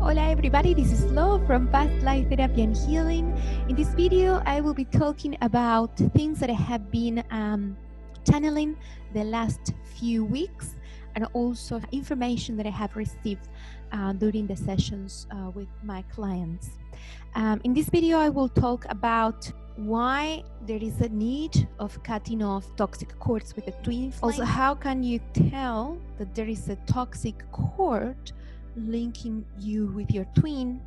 Hola everybody, this is Lo from Past Life Therapy and Healing. In this video, I will be talking about things that I have been channeling the last few weeks and also information that I have received during the sessions with my clients. In this video, I will talk about why there is a need of cutting off toxic cords with the twin flame. Also, how can you tell that there is a toxic cord linking you with your twin,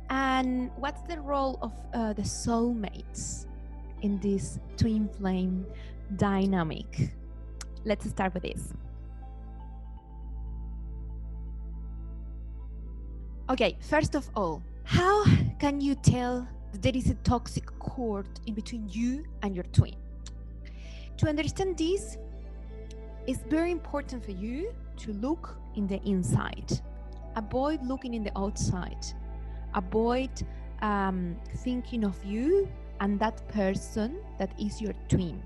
and what's the role of the soulmates in this twin flame dynamic? Let's start with this. Okay, first of all, how can you tell that there is a toxic cord in between you and your twin? To understand this, it's very important for you to look in the inside. Avoid looking in the outside. Avoid thinking of you and that person that is your twin.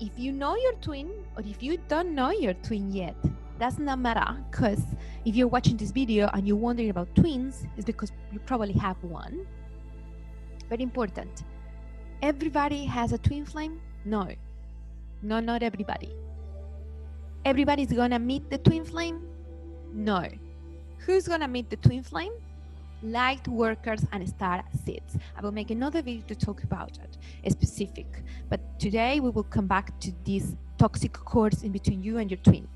If you know your twin, or if you don't know your twin yet, does not matter, because if you're watching this video and you're wondering about twins, it's because you probably have one. Very important. Everybody has a twin flame? No, not everybody. Everybody's gonna meet the twin flame? No. Who's gonna meet the twin flame? Light workers and star seeds. I will make another video to talk about it, specific. But today we will come back to these toxic cords in between you and your twin.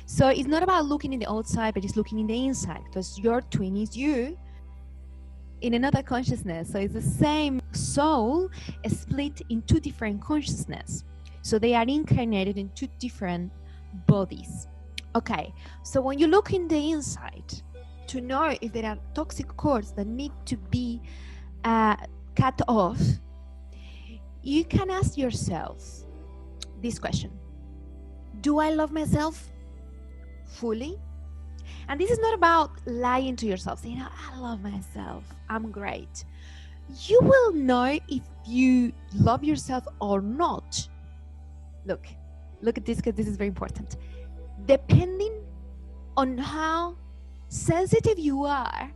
So it's not about looking in the outside, but it's looking in the inside, because your twin is you in another consciousness. So it's the same soul split in two different consciousness. So they are incarnated in two different bodies. Okay, so when you look in the inside, to know if there are toxic cords that need to be cut off, you can ask yourself this question: do I love myself fully? And this is not about lying to yourself, saying, I love myself, I'm great. You will know if you love yourself or not. Look at this, because this is very important. Depending on how sensitive you are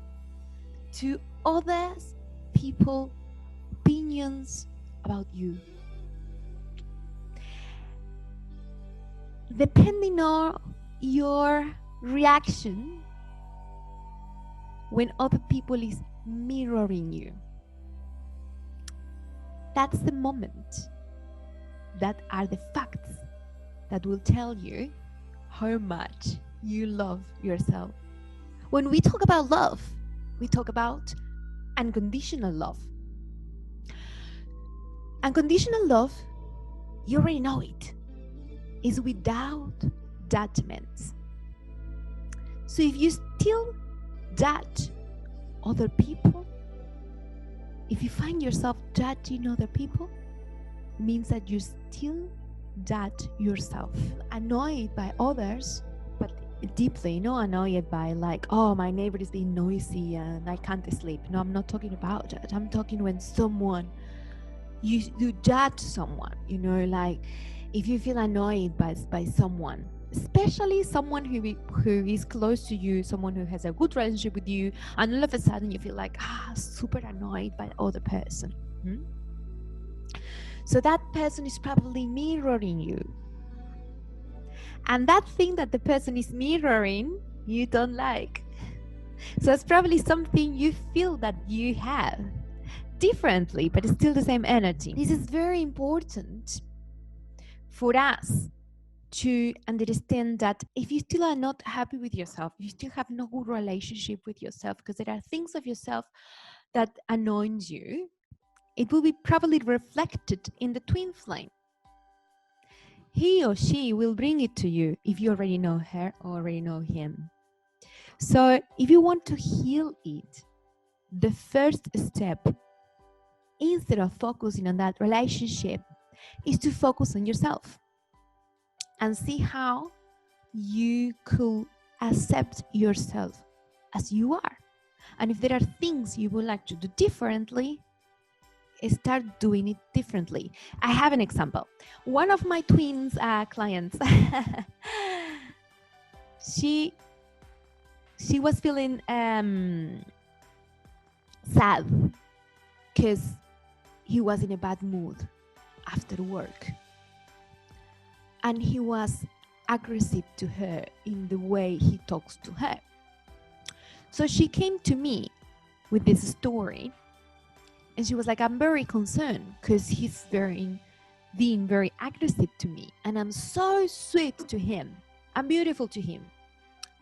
to others people's opinions about you, depending on your reaction when other people is mirroring you, that's the moment, that are the facts that will tell you how much you love yourself. When we talk about love, we talk about unconditional love. Unconditional love, you already know it, is without judgments. So if you still judge other people, if you find yourself judging other people, means that you still judge yourself. Annoyed by others, but deeply, not annoyed by like, oh, my neighbor is being noisy and I can't sleep. No, I'm not talking about that. I'm talking when someone, you judge someone, like if you feel annoyed by someone, especially someone who is close to you, someone who has a good relationship with you, and all of a sudden you feel like, super annoyed by the other person. So that person is probably mirroring you. And that thing that the person is mirroring, you don't like. So it's probably something you feel that you have differently, but it's still the same energy. This is very important for us to understand that if you still are not happy with yourself, you still have no good relationship with yourself, because there are things of yourself that annoys you, it will be probably reflected in the twin flame. He or she will bring it to you if you already know her or already know him. So if you want to heal it, the first step, instead of focusing on that relationship, is to focus on yourself and see how you could accept yourself as you are. And if there are things you would like to do differently, start doing it differently. I have an example. One of my twins clients, she she was feeling sad because he was in a bad mood after work, and he was aggressive to her in the way he talks to her. So she came to me with this story, and she was like, I'm very concerned because he's being very aggressive to me, and I'm so sweet to him, I'm beautiful to him,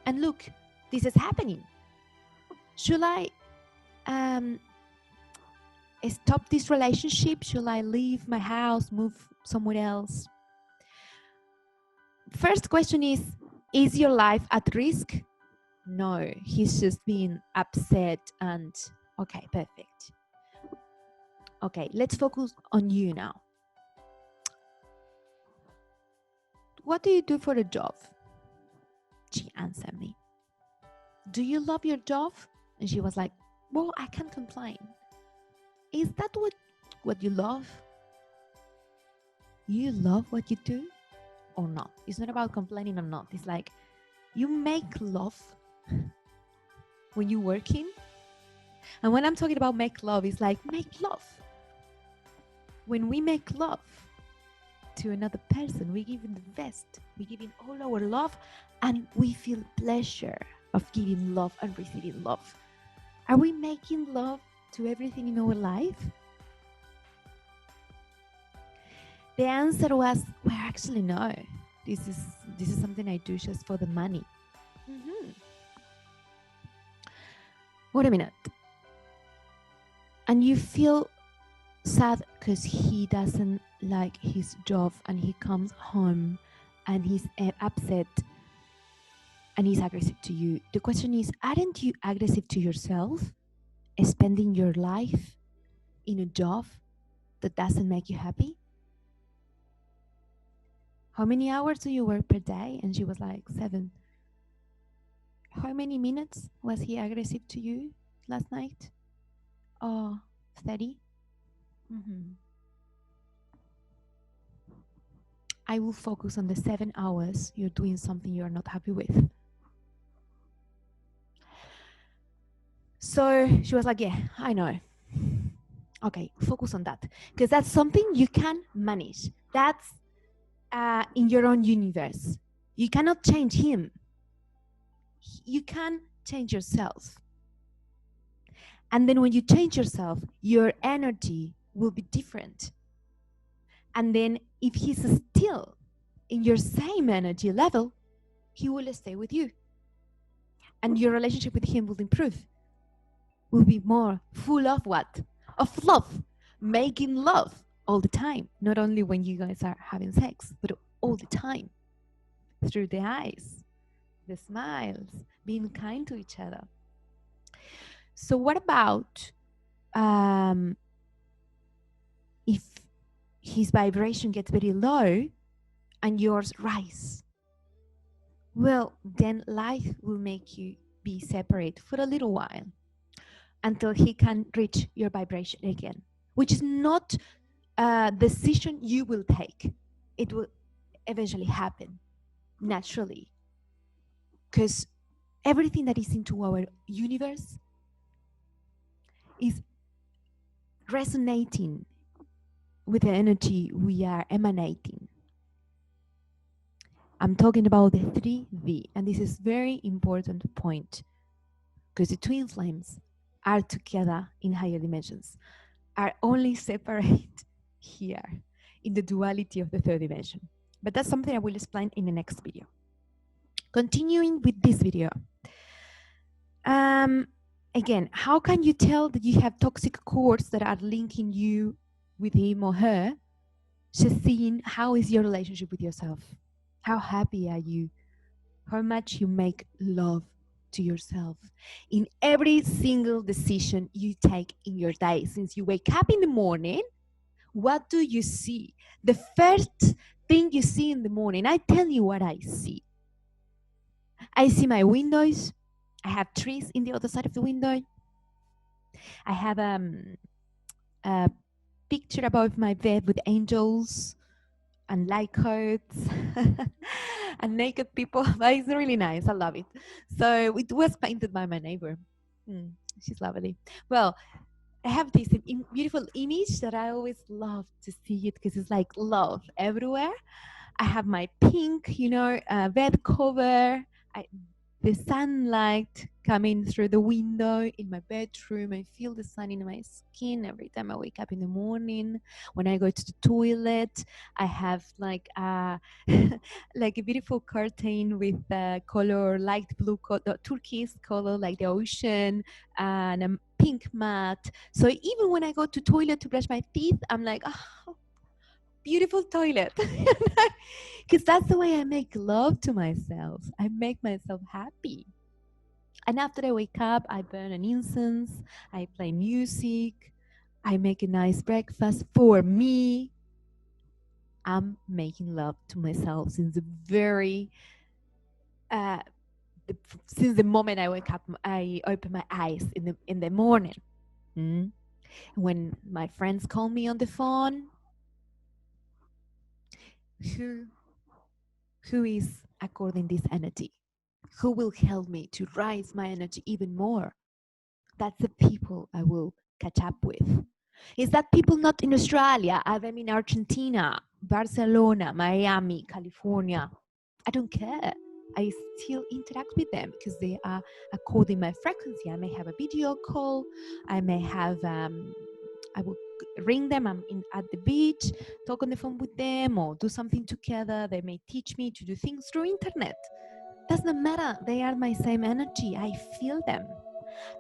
and look, this is happening. Should I stop this relationship? Should I leave my house, move somewhere else? First question is your life at risk? No, he's just being upset and okay, perfect. Okay, let's focus on you now. What do you do for a job? She answered me. Do you love your job? And she was like, well, I can't complain. Is that what you love? You love what you do or not? It's not about complaining or not. It's like you make love when you're working. And when I'm talking about make love, it's like make love. When we make love to another person, we give him the best. We give him all our love, and we feel pleasure of giving love and receiving love. Are we making love to everything in our life? The answer was, well, actually no. This is something I do just for the money. Wait a minute. And you feel sad because he doesn't like his job, and he comes home and he's upset and he's aggressive to you. The question is, aren't you aggressive to yourself, spending your life in a job that doesn't make you happy? How many hours do you work per day? And she was like 7. How many minutes was he aggressive to you last night? Oh, 30. I will focus on the 7 hours you're doing something you're not happy with. So she was like, yeah, I know. Okay, focus on that, because that's something you can manage. That's in your own universe. You cannot change him. You can change yourself. And then when you change yourself, your energy will be different. And then if he's still in your same energy level, he will stay with you. And your relationship with him will improve. Will be more full of what? Of love. Making love all the time. Not only when you guys are having sex, but all the time. Through the eyes, the smiles, being kind to each other. So what about if his vibration gets very low and yours rise? Well, then life will make you be separate for a little while until he can reach your vibration again, which is not a decision you will take. It will eventually happen naturally, because everything that is into our universe is resonating with the energy we are emanating. I'm talking about the 3D, and this is very important point, because the twin flames are together in higher dimensions, are only separate here in the duality of the third dimension. But that's something I will explain in the next video. Continuing with this video. Again, how can you tell that you have toxic cords that are linking you with him or her? Just seeing how is your relationship with yourself. How happy are you? How much you make love to yourself in every single decision you take in your day. Since you wake up in the morning, what do you see? The first thing you see in the morning, I tell you what I see. I see my windows. I have trees in the other side of the window. I have a picture above my bed with angels. and light coats and naked people. But it's really nice. I love it. So it was painted by my neighbor. She's lovely. Well, I have this beautiful image that I always love to see it because it's like love everywhere. I have my pink, bed cover. The sunlight coming through the window in my bedroom. I feel the sun in my skin every time I wake up in the morning. When I go to the toilet, I have like a like a beautiful curtain with the color light blue, turquoise color, like the ocean, and a pink mat. So even when I go to toilet to brush my teeth, I'm like, oh, beautiful toilet. Because that's the way I make love to myself. I make myself happy. And after I wake up, I burn an incense, I play music, I make a nice breakfast for me. I'm making love to myself since since the moment I wake up. I open my eyes in the morning. When my friends call me on the phone, who is according this energy? Who will help me to rise my energy even more? That's the people I will catch up with. Is that people not in Australia? Are them in Argentina, Barcelona, Miami, California? I don't care. I still interact with them because they are according my frequency. I may have a video call. I may have, I will ring them. I'm at the beach, talk on the phone with them, or do something together. They may teach me to do things through internet. Doesn't matter. They are my same energy. I feel them.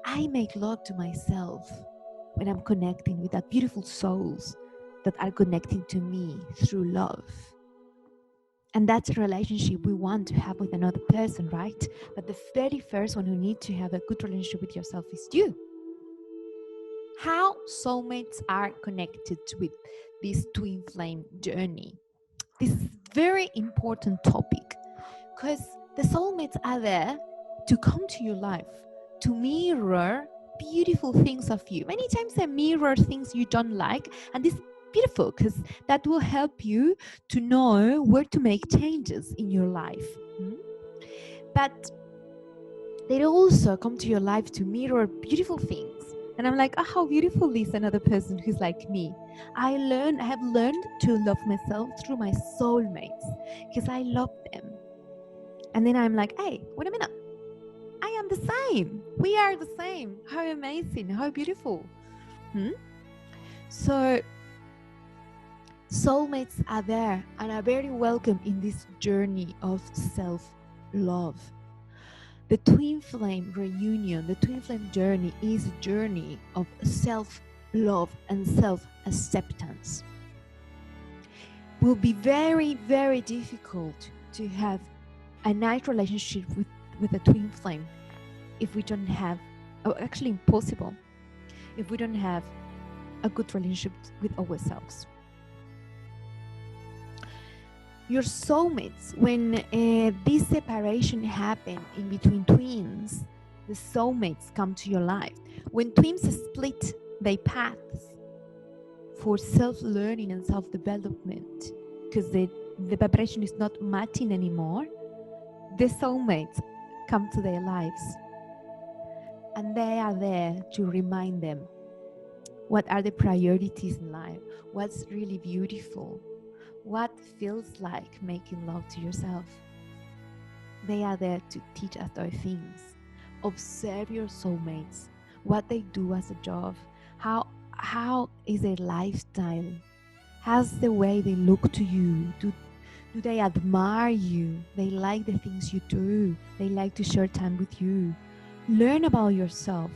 I make love to myself when I'm connecting with that beautiful souls that are connecting to me through love. And that's a relationship we want to have with another person, right? But the very first one who needs to have a good relationship with yourself is you. How soulmates are connected with this twin flame journey. This is a very important topic because the soulmates are there to come to your life, to mirror beautiful things of you. Many times they mirror things you don't like, and this is beautiful because that will help you to know where to make changes in your life. But they also come to your life to mirror beautiful things. And I'm like, oh, how beautiful is another person who's like me. I have learned to love myself through my soulmates because I love them. And then I'm like, hey, wait a minute. I am the same. We are the same. How amazing. How beautiful. So soulmates are there and are very welcome in this journey of self-love. The twin flame reunion, the twin flame journey is a journey of self-love and self-acceptance. It will be very, very difficult to have a nice relationship with a twin flame if we don't have, actually impossible, if we don't have a good relationship with ourselves. Your soulmates, when this separation happens in between twins, the soulmates come to your life. When twins split their paths for self-learning and self-development, because the vibration is not matching anymore, the soulmates come to their lives. And they are there to remind them what are the priorities in life, what's really beautiful, what feels like making love to yourself. They are there to teach us those things. Observe your soulmates, what they do as a job, how is their lifestyle, how's the way they look to you, do they admire you, they like the things you do, they like to share time with you. Learn about yourself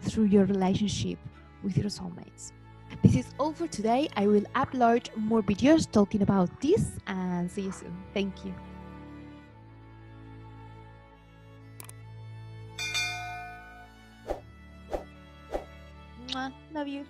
through your relationship with your soulmates. This is all for today. I will upload more videos talking about this and see you soon. Thank you. Mwah. Love you.